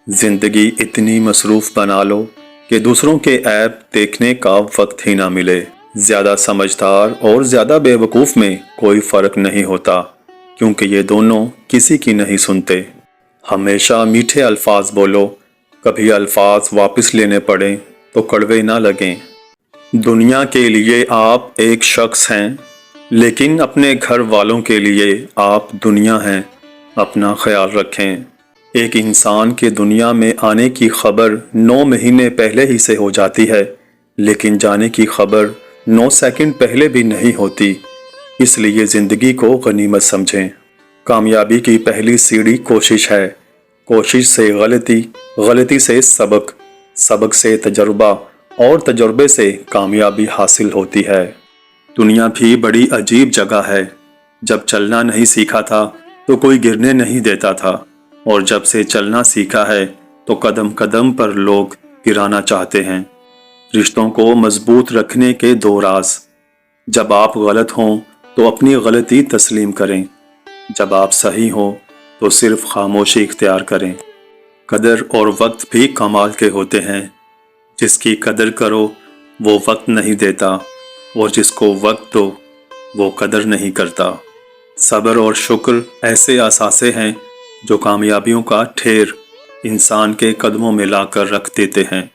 जिंदगी इतनी मसरूफ बना लो कि दूसरों के ऐब देखने का वक्त ही ना मिले। ज़्यादा समझदार और ज़्यादा बेवकूफ़ में कोई फ़र्क नहीं होता, क्योंकि ये दोनों किसी की नहीं सुनते। हमेशा मीठे अल्फाज बोलो, कभी अल्फाज वापस लेने पड़े तो कड़वे ना लगें। दुनिया के लिए आप एक शख्स हैं, लेकिन अपने घर वालों के लिए आप दुनिया हैं। अपना ख्याल रखें। एक इंसान के दुनिया में आने की खबर 9 महीने पहले ही से हो जाती है, लेकिन जाने की खबर 9 सेकंड पहले भी नहीं होती। इसलिए ज़िंदगी को गनीमत समझें। कामयाबी की पहली सीढ़ी कोशिश है। कोशिश से गलती, गलती से सबक, सबक से तजुर्बा और तजुर्बे से कामयाबी हासिल होती है। दुनिया भी बड़ी अजीब जगह है। जब चलना नहीं सीखा था तो कोई गिरने नहीं देता था, और जब से चलना सीखा है तो कदम कदम पर लोग गिराना चाहते हैं। रिश्तों को मजबूत रखने के 2 राज। जब आप गलत हों तो अपनी गलती तस्लीम करें। जब आप सही हों तो सिर्फ खामोशी इख्तियार करें। कदर और वक्त भी कमाल के होते हैं। जिसकी कदर करो वो वक्त नहीं देता, और जिसको वक्त दो वो कदर नहीं करता। सब्र और शुक्र ऐसे असासे हैं जो कामयाबियों का ठेर इंसान के कदमों में लाकर रख देते हैं।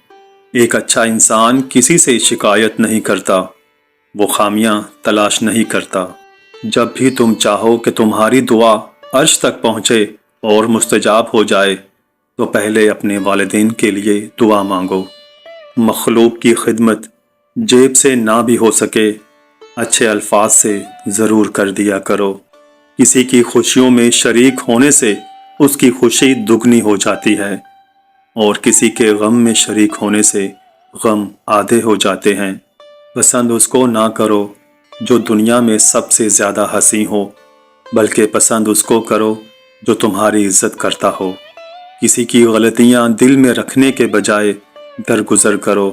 एक अच्छा इंसान किसी से शिकायत नहीं करता, वो खामियां तलाश नहीं करता। जब भी तुम चाहो कि तुम्हारी दुआ अर्श तक पहुँचे और मुस्तजाब हो जाए, तो पहले अपने वालिदैन के लिए दुआ मांगो। मखलूक की खिदमत जेब से ना भी हो सके, अच्छे अल्फाज से ज़रूर कर दिया करो। किसी की खुशियों में शरीक होने से उसकी खुशी दुगनी हो जाती है, और किसी के गम में शरीक होने से गम आधे हो जाते हैं। पसंद उसको ना करो जो दुनिया में सबसे ज़्यादा हंसी हो, बल्कि पसंद उसको करो जो तुम्हारी इज्जत करता हो। किसी की गलतियां दिल में रखने के बजाय दरगुजर करो,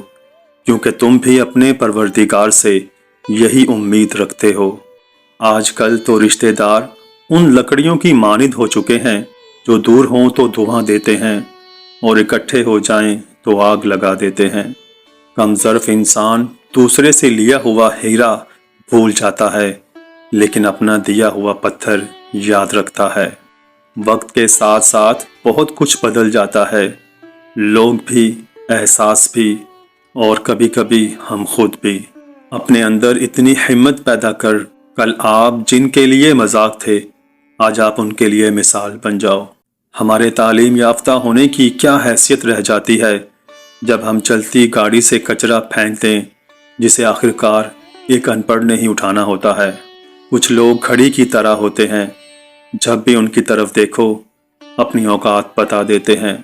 क्योंकि तुम भी अपने परवरदिगार से यही उम्मीद रखते हो। आजकल तो रिश्तेदार उन लकड़ियों की मानिंद हो चुके हैं जो दूर हों तो धुआं देते हैं, और इकट्ठे हो जाएं तो आग लगा देते हैं। कमज़र्फ इंसान दूसरे से लिया हुआ हीरा भूल जाता है, लेकिन अपना दिया हुआ पत्थर याद रखता है। वक्त के साथ साथ बहुत कुछ बदल जाता है, लोग भी, एहसास भी, और कभी कभी हम खुद भी। अपने अंदर इतनी हिम्मत पैदा कर, कल आप जिनके लिए मजाक थे आज आप उनके लिए मिसाल बन जाओ। हमारे तालीम याफ्ता होने की क्या हैसियत रह जाती है जब हम चलती गाड़ी से कचरा फेंक दें, जिसे आखिरकार एक अनपढ़ ने ही उठाना होता है। कुछ लोग घड़ी की तरह होते हैं, जब भी उनकी तरफ देखो अपनी औकात बता देते हैं।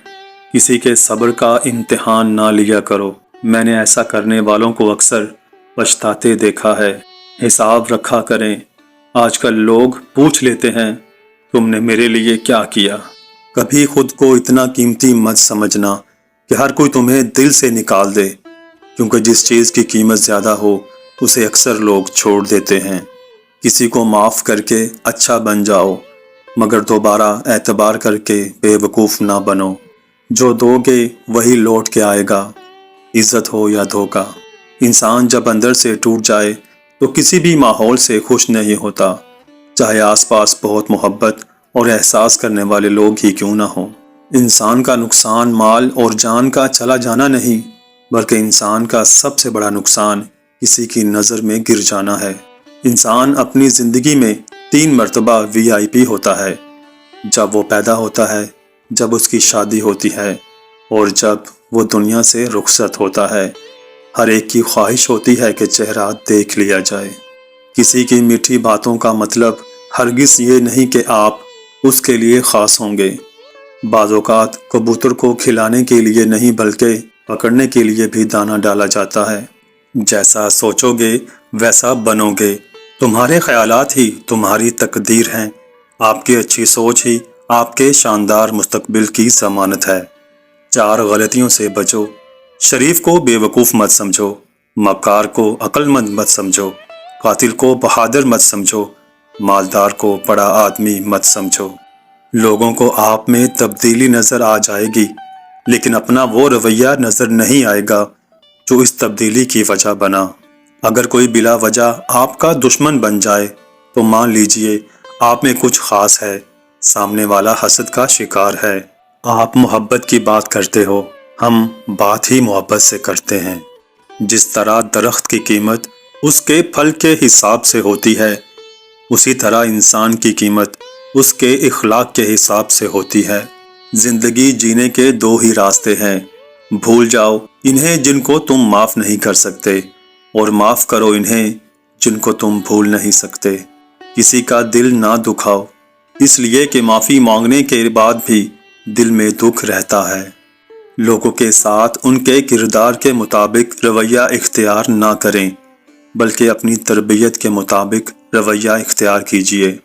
किसी के सब्र का इम्तिहान ना लिया करो। मैंने ऐसा करने वालों को अक्सर पछताते देखा है। हिसाब रखा करें। आजकल लोग पूछ लेते हैं, तुमने मेरे लिए क्या किया। कभी खुद को इतना कीमती मत समझना कि हर कोई तुम्हें दिल से निकाल दे, क्योंकि जिस चीज़ की कीमत ज़्यादा हो उसे अक्सर लोग छोड़ देते हैं। किसी को माफ़ करके अच्छा बन जाओ, मगर दोबारा एतबार करके बेवकूफ़ ना बनो। जो दोगे वही लौट के आएगा, इज़्ज़त हो या धोखा। इंसान जब अंदर से टूट जाए तो किसी भी माहौल से खुश नहीं होता, चाहे आसपास बहुत मोहब्बत और एहसास करने वाले लोग ही क्यों ना हो। इंसान का नुकसान माल और जान का चला जाना नहीं, बल्कि इंसान का सबसे बड़ा नुकसान किसी की नज़र में गिर जाना है। इंसान अपनी ज़िंदगी में 3 मरतबा VIP होता है। जब वो पैदा होता है, जब उसकी शादी होती है, और जब वो दुनिया से रुखसत होता है। हर एक की ख्वाहिश होती है कि चेहरा देख लिया जाए। किसी की मीठी बातों का मतलब हरगिज़ ये नहीं कि आप उसके लिए ख़ास होंगे। बाज़ औक़ात कबूतर को खिलाने के लिए नहीं, बल्कि पकड़ने के लिए भी दाना डाला जाता है। जैसा सोचोगे वैसा बनोगे। तुम्हारे ख्यालात ही तुम्हारी तकदीर हैं। आपकी अच्छी सोच ही आपके शानदार मुस्तकबिल की ज़मानत है। 4 गलतियों से बचो। शरीफ को बेवकूफ़ मत समझो, मक्कार को अक्लमंद मत समझो, कातिल को बहादुर मत समझो, मालदार को बड़ा आदमी मत समझो। लोगों को आप में तब्दीली नज़र आ जाएगी, لیکن اپنا وہ رویہ نظر نہیں آئے گا جو اس تبدیلی کی وجہ بنا۔ اگر کوئی بلا وجہ آپ کا دشمن بن جائے تو مان لیجئے آپ میں کچھ خاص ہے، سامنے والا حسد کا شکار ہے۔ آپ محبت کی بات کرتے ہو، ہم بات ہی محبت سے کرتے ہیں۔ جس طرح درخت کی قیمت اس کے پھل کے حساب سے ہوتی ہے، اسی طرح انسان کی قیمت اس کے اخلاق کے حساب سے ہوتی ہے۔ زندگی جینے کے دو ہی راستے ہیں، بھول جاؤ انہیں جن کو تم معاف نہیں کر سکتے، اور معاف کرو انہیں جن کو تم بھول نہیں سکتے۔ کسی کا دل نہ دکھاؤ، اس لیے کہ معافی مانگنے کے بعد بھی دل میں دکھ رہتا ہے۔ لوگوں کے ساتھ ان کے کردار کے مطابق رویہ اختیار نہ کریں، بلکہ اپنی تربیت کے مطابق رویہ اختیار کیجیے۔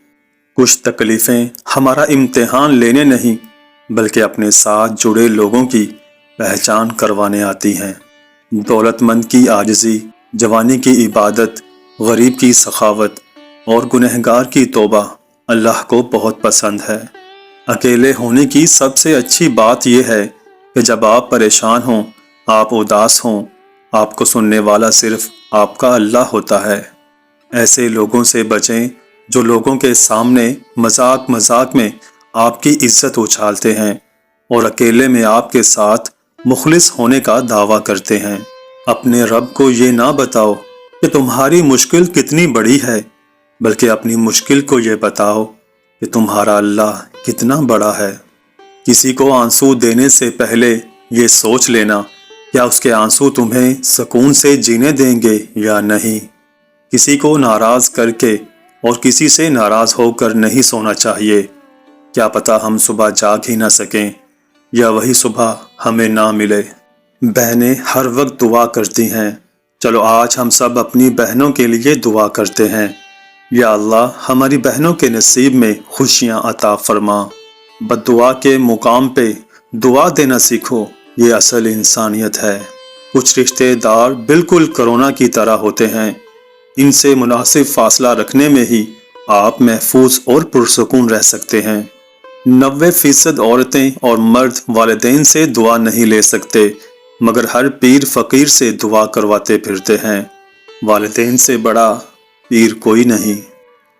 کچھ تکلیفیں ہمارا امتحان لینے نہیں بلکہ اپنے ساتھ جڑے لوگوں کی پہچان کروانے آتی ہیں۔ دولت مند کی عاجزی، جوانی کی عبادت، غریب کی سخاوت اور گنہگار کی توبہ اللہ کو بہت پسند ہے۔ اکیلے ہونے کی سب سے اچھی بات یہ ہے کہ جب آپ پریشان ہوں، آپ اداس ہوں، آپ کو سننے والا صرف آپ کا اللہ ہوتا ہے۔ ایسے لوگوں سے بچیں جو لوگوں کے سامنے مذاق مذاق میں آپ کی عزت اچھالتے ہیں اور اکیلے میں آپ کے ساتھ مخلص ہونے کا دعویٰ کرتے ہیں۔ اپنے رب کو یہ نہ بتاؤ کہ تمہاری مشکل کتنی بڑی ہے، بلکہ اپنی مشکل کو یہ بتاؤ کہ تمہارا اللہ کتنا بڑا ہے۔ کسی کو آنسو دینے سے پہلے یہ سوچ لینا کیا اس کے آنسو تمہیں سکون سے جینے دیں گے یا نہیں۔ کسی کو ناراض کر کے اور کسی سے ناراض ہو کر نہیں سونا چاہیے، کیا پتہ ہم صبح جاگ ہی نہ سکیں یا وہی صبح ہمیں نہ ملے۔ بہنیں ہر وقت دعا کرتی ہیں، چلو آج ہم سب اپنی بہنوں کے لیے دعا کرتے ہیں۔ یا اللہ ہماری بہنوں کے نصیب میں خوشیاں عطا فرما۔ بد دعا کے مقام پہ دعا دینا سیکھو، یہ اصل انسانیت ہے۔ کچھ رشتے دار بالکل کرونا کی طرح ہوتے ہیں، ان سے مناسب فاصلہ رکھنے میں ہی آپ محفوظ اور پرسکون رہ سکتے ہیں۔ 90% عورتیں اور مرد والدین سے دعا نہیں لے سکتے، مگر ہر پیر فقیر سے دعا کرواتے پھرتے ہیں۔ والدین سے بڑا پیر کوئی نہیں۔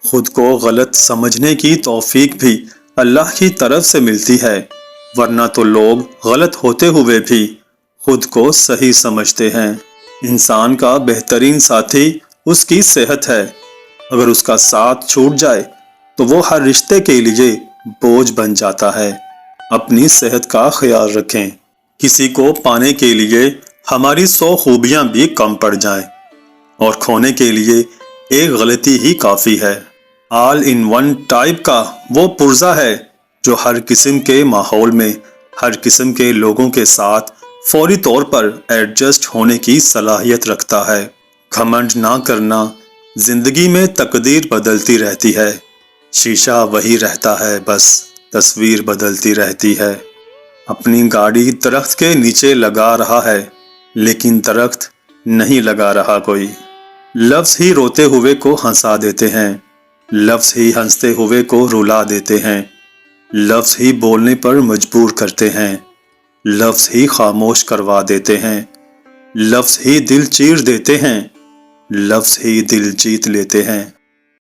خود کو غلط سمجھنے کی توفیق بھی اللہ کی طرف سے ملتی ہے، ورنہ تو لوگ غلط ہوتے ہوئے بھی خود کو صحیح سمجھتے ہیں۔ انسان کا بہترین ساتھی اس کی صحت ہے، اگر اس کا ساتھ چھوٹ جائے تو وہ ہر رشتے کے لیے بوجھ بن جاتا ہے۔ اپنی صحت کا خیال رکھیں، کسی کو پانے کے لیے ہماری 100 خوبیاں بھی کم پڑ جائیں اور کھونے کے لیے ایک غلطی ہی کافی ہے۔ آل ان ون ٹائپ کا وہ پرزہ ہے جو ہر قسم کے ماحول میں ہر قسم کے لوگوں کے ساتھ فوری طور پر ایڈجسٹ ہونے کی صلاحیت رکھتا ہے۔ گھمنڈ نہ کرنا، زندگی میں تقدیر بدلتی رہتی ہے، شیشہ وہی رہتا ہے، بس تصویر بدلتی رہتی ہے۔ اپنی گاڑی درخت کے نیچے لگا رہا ہے لیکن درخت نہیں لگا رہا کوئی۔ لفظ ہی روتے ہوئے کو ہنسا دیتے ہیں، لفظ ہی ہنستے ہوئے کو رلا دیتے ہیں، لفظ ہی بولنے پر مجبور کرتے ہیں، لفظ ہی خاموش کروا دیتے ہیں، لفظ ہی دل چیر دیتے ہیں، لفظ ہی دل جیت لیتے ہیں۔